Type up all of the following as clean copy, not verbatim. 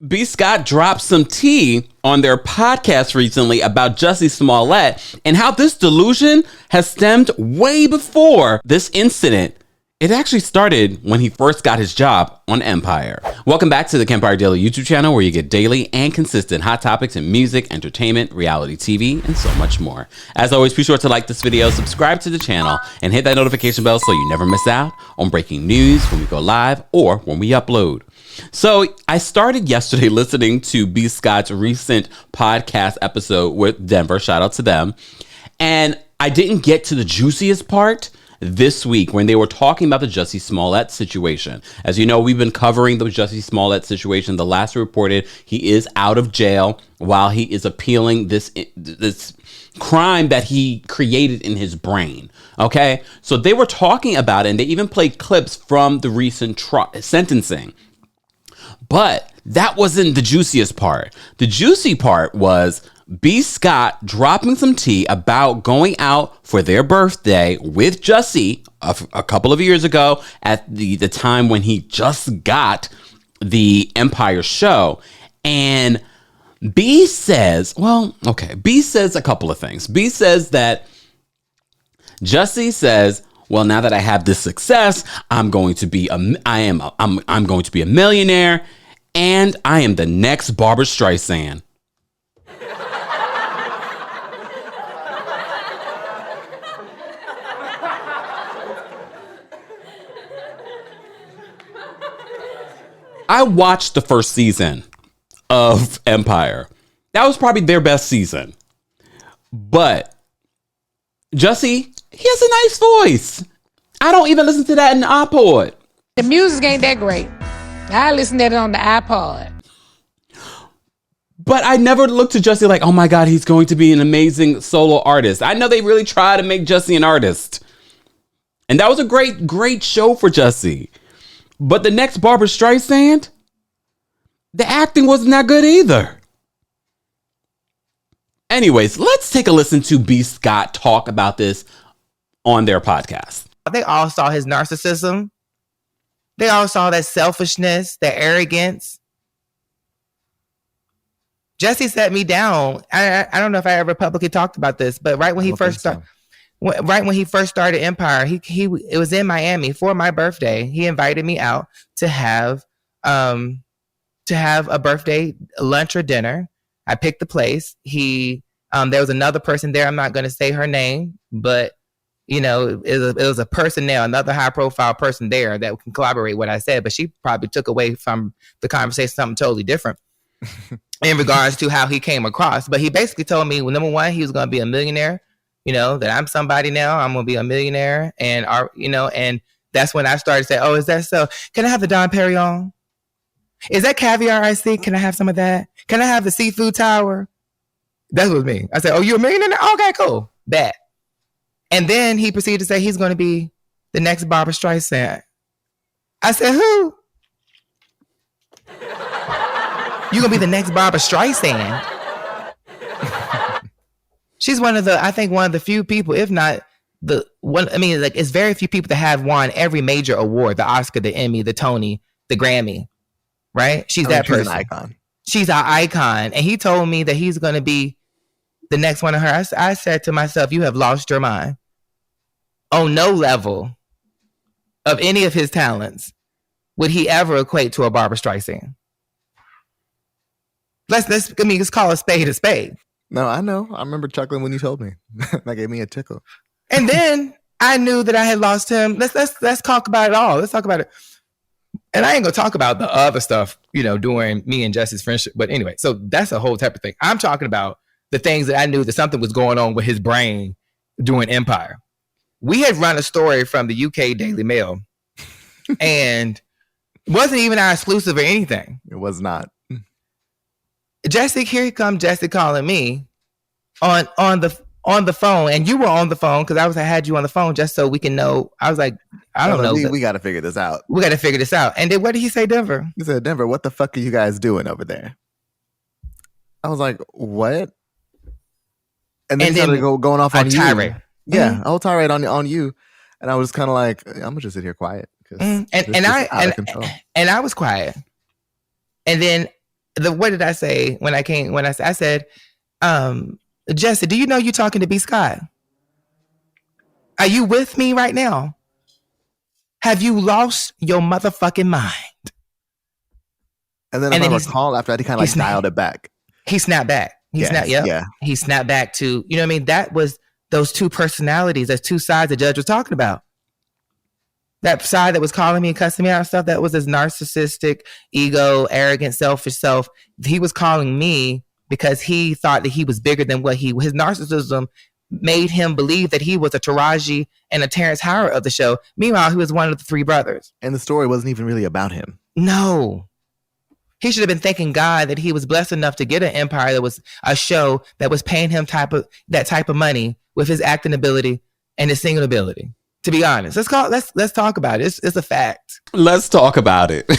B. Scott dropped some tea on their podcast recently about Jussie Smollett and how this delusion has stemmed way before this incident. It actually started when he first got his job on Empire. Welcome back to the Kempire Daily YouTube channel, where you get daily and consistent hot topics in music, entertainment, reality TV, and so much more. As always, be sure to like this video, subscribe to the channel, and hit that notification bell so you never miss out on breaking news when we go live or when we upload. So I started yesterday listening to B. Scott's recent podcast episode with Denver. Shout out to them. And I didn't get to the juiciest part this week when they were talking about the Jussie Smollett situation. As you know, we've been covering the Jussie Smollett situation. The last reported he is out of jail while he is appealing this crime that he created in his brain. Okay, so they were talking about it, and they even played clips from the recent sentencing. But that wasn't the juiciest part. The juicy part was B. Scott dropping some tea about going out for their birthday with Jussie a couple of years ago at the time when he just got the Empire show. And B says, B says a couple of things. B says that Jussie says, well, now that I have this success, I'm going to be a millionaire, and I am the next Barbra Streisand. I watched the first season of Empire. That was probably their best season. But Jussie, he has a nice voice. I don't even listen to that in the iPod. The music ain't that great. I listen to it on the iPod. But I never looked to Jussie like, oh my God, he's going to be an amazing solo artist. I know they really try to make Jussie an artist. And that was a great show for Jussie. But the next Barbra Streisand, the acting wasn't that good either. Anyways, let's take a listen to B. Scott talk about this on their podcast. They all saw his narcissism. They all saw that selfishness, that arrogance. Jussie set me down. I don't know if I ever publicly talked about this, but right when he first started, Empire, it was in Miami for my birthday. He invited me out to have a birthday lunch or dinner. I picked the place. There was another person there. I'm not going to say her name, but it was a person there, another high profile person there that can collaborate what I said, but she probably took away from the conversation something totally different in regards to how he came across. But he basically told me, well, number one, he was going to be a millionaire, that I'm somebody now, I'm going to be a millionaire. And, and that's when I started to say, oh, is that so? Can I have the Dom Perignon? Is that caviar I see? Can I have some of that? Can I have the seafood tower? That was me. I said, oh, you a millionaire? Okay, cool. Bet. And then he proceeded to say he's going to be the next Barbra Streisand. I said, who? You're going to be the next Barbra Streisand? She's one of the few people, if not the one. I mean, like, it's very few people that have won every major award, the Oscar, the Emmy, the Tony, the Grammy, right? She's that person. She's an icon. She's our icon. And he told me that he's going to be the next one of her. I said to myself, you have lost your mind. On no level of any of his talents would he ever equate to a Barbra Streisand. Let's call a spade a spade. No, I know. I remember chuckling when you told me. That gave me a tickle. And then I knew that I had lost him. Let's talk about it all. Let's talk about it. And I ain't gonna talk about the other stuff, during me and Jussie's friendship. But anyway, so that's a whole type of thing. I'm talking about the things that I knew that something was going on with his brain doing Empire. We had run a story from the UK Daily Mail, and it wasn't even our exclusive or anything. It was not. Here comes Jussie calling me on the phone, and you were on the phone because I had you on the phone just so we can know. I was like, I don't know. We got to figure this out. We got to figure this out. And then what did he say, Denver? He said, Denver, what the fuck are you guys doing over there? I was like, what? And then he started going off on you. Yeah, a whole tirade on you, and I was kind of like, I'm gonna just sit here quiet. And I was quiet. And then what did I say when I came? When I said, Jussie, do you know you're talking to B. Scott? Are you with me right now? Have you lost your motherfucking mind? And then if I recall, after that, he kind of like dialed it back. He snapped back. He snapped back to, you know what I mean? That was those two personalities, those two sides the judge was talking about. That side that was calling me and cussing me out and stuff, that was his narcissistic, ego, arrogant, selfish self. He was calling me because he thought that he was bigger than what his narcissism made him believe that he was a Taraji and a Terrence Howard of the show. Meanwhile, he was one of the three brothers. And the story wasn't even really about him. No. He should have been thanking God that he was blessed enough to get an empire that was a show that was paying him that type of money with his acting ability and his singing ability. To be honest, let's talk about it. It's a fact. Let's talk about it.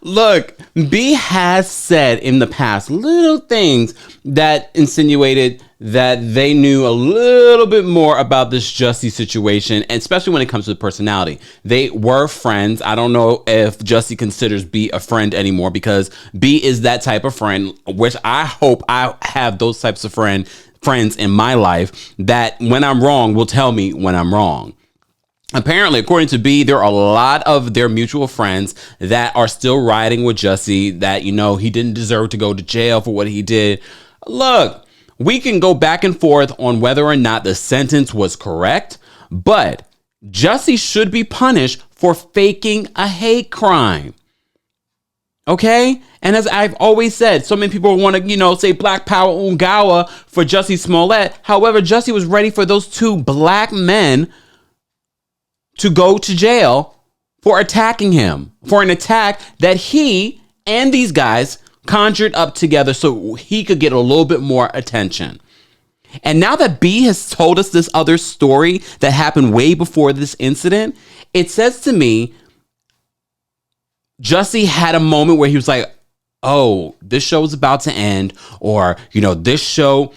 Look, B has said in the past little things that insinuated that they knew a little bit more about this Jussie situation, and especially when it comes to the personality. They were friends. I don't know if Jussie considers B a friend anymore, because B is that type of friend, which I hope I have those types of friends in my life that when I'm wrong will tell me when I'm wrong. Apparently, according to B, there are a lot of their mutual friends that are still riding with Jussie, that, you know, he didn't deserve to go to jail for what he did. Look, we can go back and forth on whether or not the sentence was correct, but Jussie should be punished for faking a hate crime. Okay? And as I've always said, so many people want to, say Black Power Ungawa for Jussie Smollett. However, Jussie was ready for those two black men to go to jail for attacking him, for an attack that he and these guys conjured up together so he could get a little bit more attention. And now that B has told us this other story that happened way before this incident, it says to me, Jussie had a moment where he was like, oh, this show is about to end, or, this show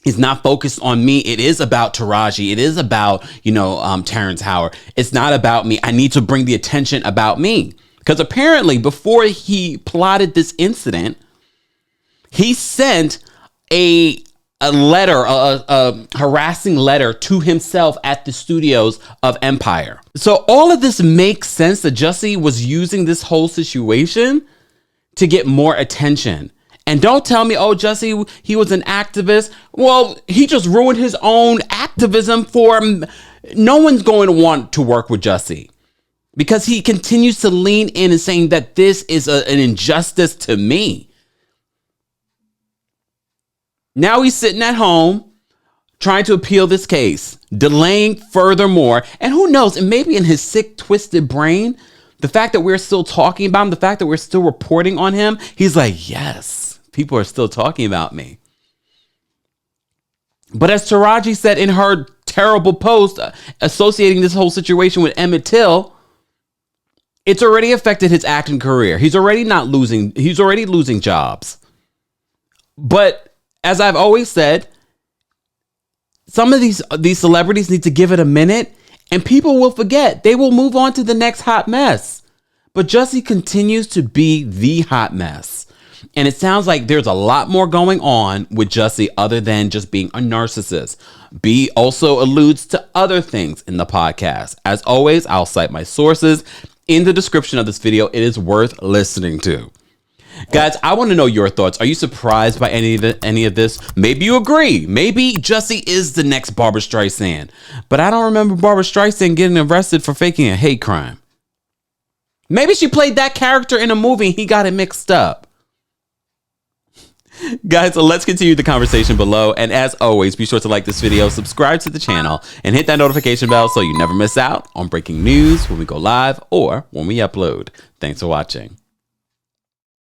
is not focused on me. It is about Taraji. It is about, Terrence Howard. It's not about me. I need to bring the attention about me. Because apparently before he plotted this incident, he sent a letter, a harassing letter to himself at the studios of Empire. So all of this makes sense that Jussie was using this whole situation to get more attention. And don't tell me, oh, Jussie, he was an activist. Well, he just ruined his own activism for no one's going to want to work with Jussie, because he continues to lean in and saying that this is an injustice to me. Now he's sitting at home trying to appeal this case, delaying furthermore. And who knows, and maybe in his sick, twisted brain, the fact that we're still talking about him, the fact that we're still reporting on him, he's like, yes, people are still talking about me. But as Taraji said in her terrible post associating this whole situation with Emmett Till, it's already affected his acting career. He's already losing jobs. But as I've always said, some of these celebrities need to give it a minute, and people will forget. They will move on to the next hot mess. But Jussie continues to be the hot mess. And it sounds like there's a lot more going on with Jussie other than just being a narcissist. B also alludes to other things in the podcast. As always, I'll cite my sources in the description of this video. It is worth listening to. Guys, I want to know your thoughts. Are you surprised by any of this? Maybe you agree. Maybe Jussie is the next Barbra Streisand. But I don't remember Barbra Streisand getting arrested for faking a hate crime. Maybe she played that character in a movie and he got it mixed up. Guys, so let's continue the conversation below. And as always, be sure to like this video, subscribe to the channel, and hit that notification bell so you never miss out on breaking news when we go live or when we upload. Thanks for watching.